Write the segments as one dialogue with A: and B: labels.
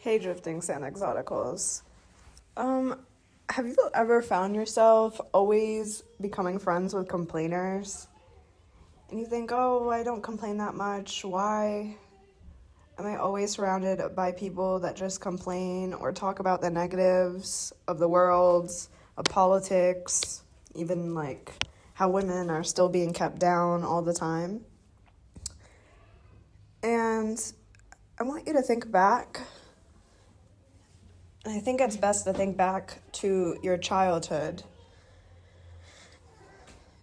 A: Hey, Drifting Sand Exoticals. Um, have you ever found yourself always becoming friends with complainers? And you think, oh, I don't complain that much. Why am I always surrounded by people that just complain or talk about the negatives of the world, of politics, even like how women are still being kept down all the time? And I want you to think back. I think it's best to think back to your childhood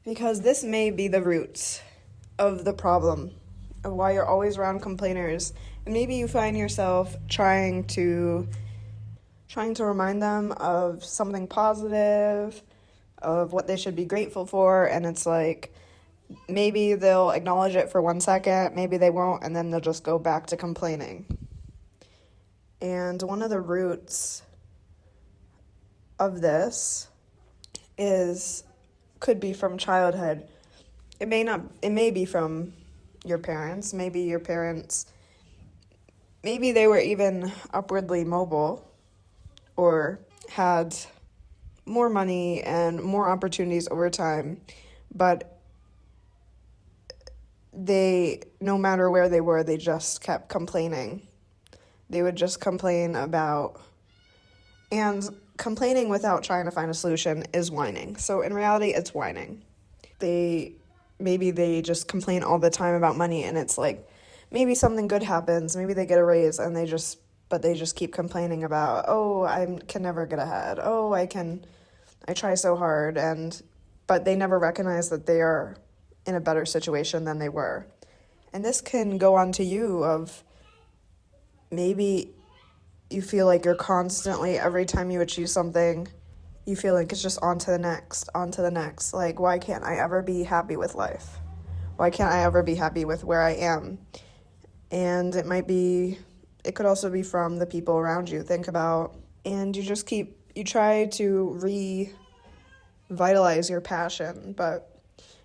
A: because this may be the roots of the problem of why you're always around complainers. And maybe you find yourself trying to remind them of something positive, of what they should be grateful for, and it's like maybe they'll acknowledge it for 1 second, maybe they won't, and then they'll just go back to complaining. And one of the roots of this could be from childhood. It may be from your parents. Maybe they were even upwardly mobile or had more money and more opportunities over time, but no matter where they were, they just kept complaining. They would just complain about, and complaining without trying to find a solution is whining. So in reality, it's whining. Maybe they just complain all the time about money, and it's like, maybe something good happens, maybe they get a raise, and they just keep complaining about, oh, I can never get ahead. Oh, I try so hard, but they never recognize that they are in a better situation than they were. And this can go on to you of maybe you feel like you're constantly, every time you achieve something, you feel like it's just on to the next. Like, why can't I ever be happy with life? Why can't I ever be happy with where I am? And it could also be from the people around you. Think about, and you try to revitalize your passion, but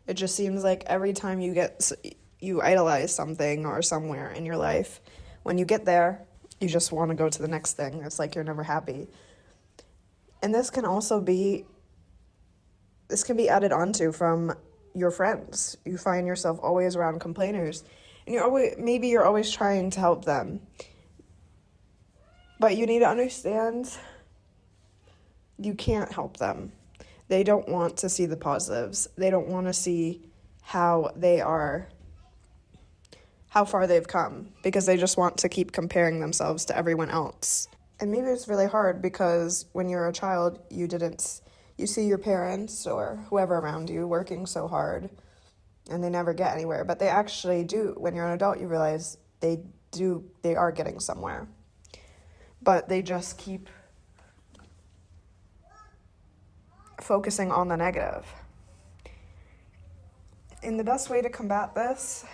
A: it just seems like every time you idolize something or somewhere in your life, when you get there, you just want to go to the next thing. It's like you're never happy. And this can be added onto from your friends. You find yourself always around complainers, and you're always trying to help them. But you need to understand you can't help them. They don't want to see the positives. They don't want to see how far they've come, because they just want to keep comparing themselves to everyone else. And maybe it's really hard because when you're a child, you see your parents or whoever around you working so hard and they never get anywhere, but they actually do. When you're an adult, you realize they are getting somewhere, but they just keep focusing on the negative. And the best way to combat this,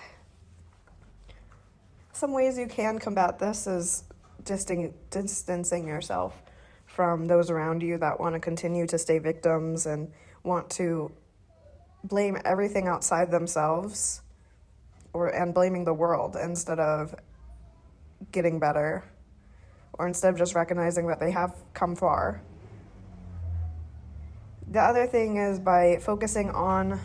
A: some ways you can combat this is distancing yourself from those around you that want to continue to stay victims and want to blame everything outside themselves and blaming the world instead of getting better, or instead of just recognizing that they have come far. The other thing is by focusing on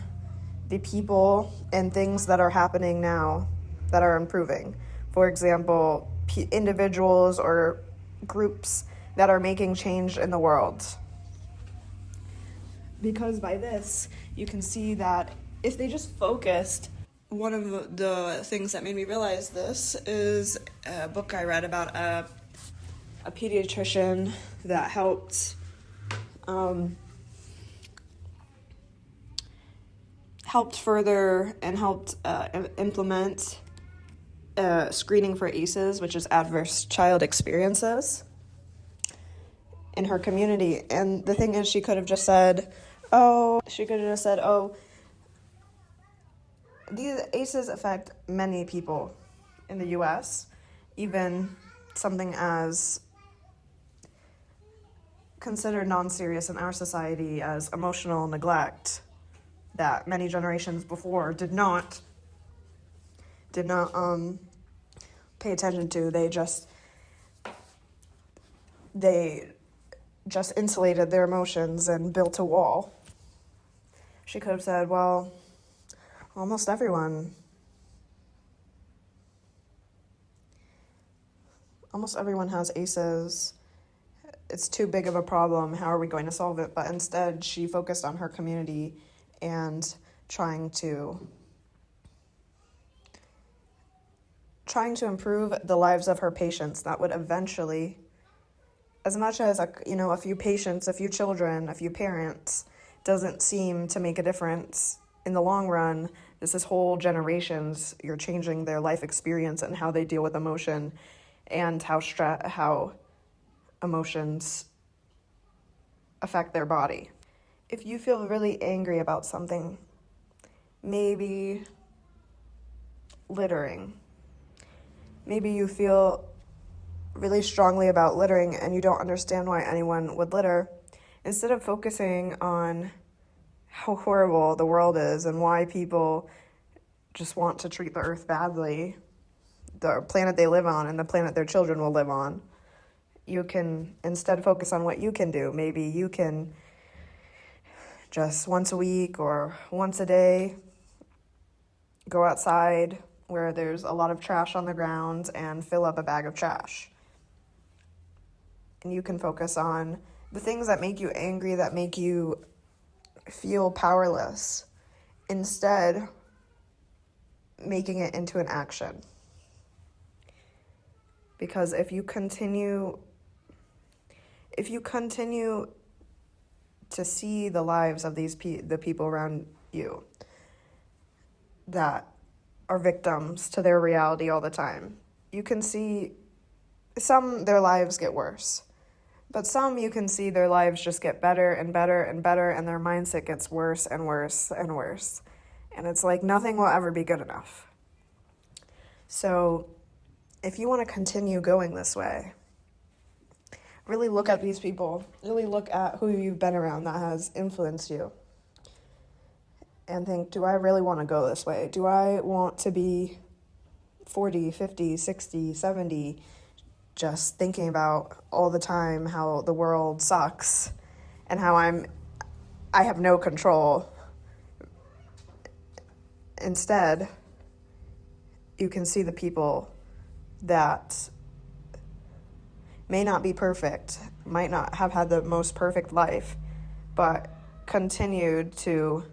A: the people and things that are happening now that are improving. For example, individuals or groups that are making change in the world. Because by this, you can see that if they just focused, one of the things that made me realize this is a book I read about a pediatrician that helped further and helped implement screening for ACEs, which is adverse child experiences, in her community. And the thing is, she could have just said, these ACEs affect many people in the US, even something as considered non-serious in our society as emotional neglect that many generations before did not pay attention to. They just they just insulated their emotions and built a wall. She could have said, well, almost everyone has ACEs. It's too big of a problem. How are we going to solve it? But instead, she focused on her community and trying to improve the lives of her patients. That would eventually, as much as a few patients, a few children, a few parents doesn't seem to make a difference in the long run, this is whole generations. You're changing their life experience and how they deal with emotion and how emotions affect their body. If you feel really angry about something, maybe littering. Maybe you feel really strongly about littering and you don't understand why anyone would litter. Instead of focusing on how horrible the world is and why people just want to treat the earth badly, the planet they live on and the planet their children will live on, you can instead focus on what you can do. Maybe you can just once a week or once a day go outside where there's a lot of trash on the ground and fill up a bag of trash. And you can focus on the things that make you angry, that make you feel powerless, instead making it into an action. Because if you continue to see the lives of the people around you that are victims to their reality all the time, you can see their lives get worse. But some you can see their lives just get better and better and better, and their mindset gets worse and worse and worse. And it's like nothing will ever be good enough. So if you want to continue going this way, really look at these people. Really look at who you've been around that has influenced you. And think, do I really want to go this way? Do I want to be 40, 50, 60, 70, just thinking about all the time how the world sucks and how I have no control? Instead, you can see the people that may not be perfect, might not have had the most perfect life, but continued to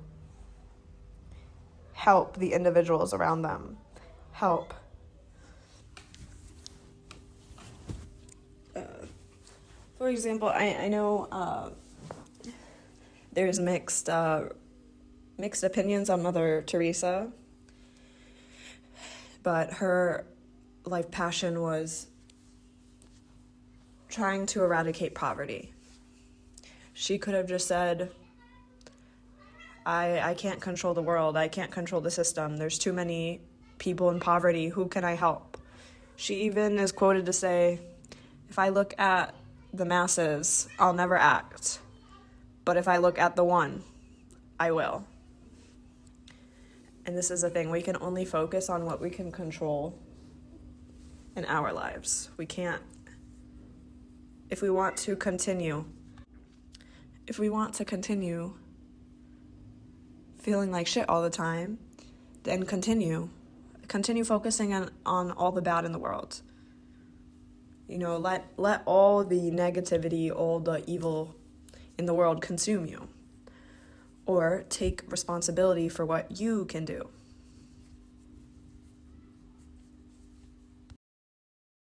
A: help the individuals around them, help. For example, I know there's mixed opinions on Mother Teresa, but her life passion was trying to eradicate poverty. She could have just said, I can't control the world, I can't control the system, there's too many people in poverty, who can I help? She even is quoted to say, if I look at the masses, I'll never act, but if I look at the one, I will. And this is the thing, we can only focus on what we can control in our lives. We can't, if we want to continue feeling like shit all the time, then continue focusing on all the bad in the world. Let all the negativity, all the evil in the world consume you. Or take responsibility for what you can do.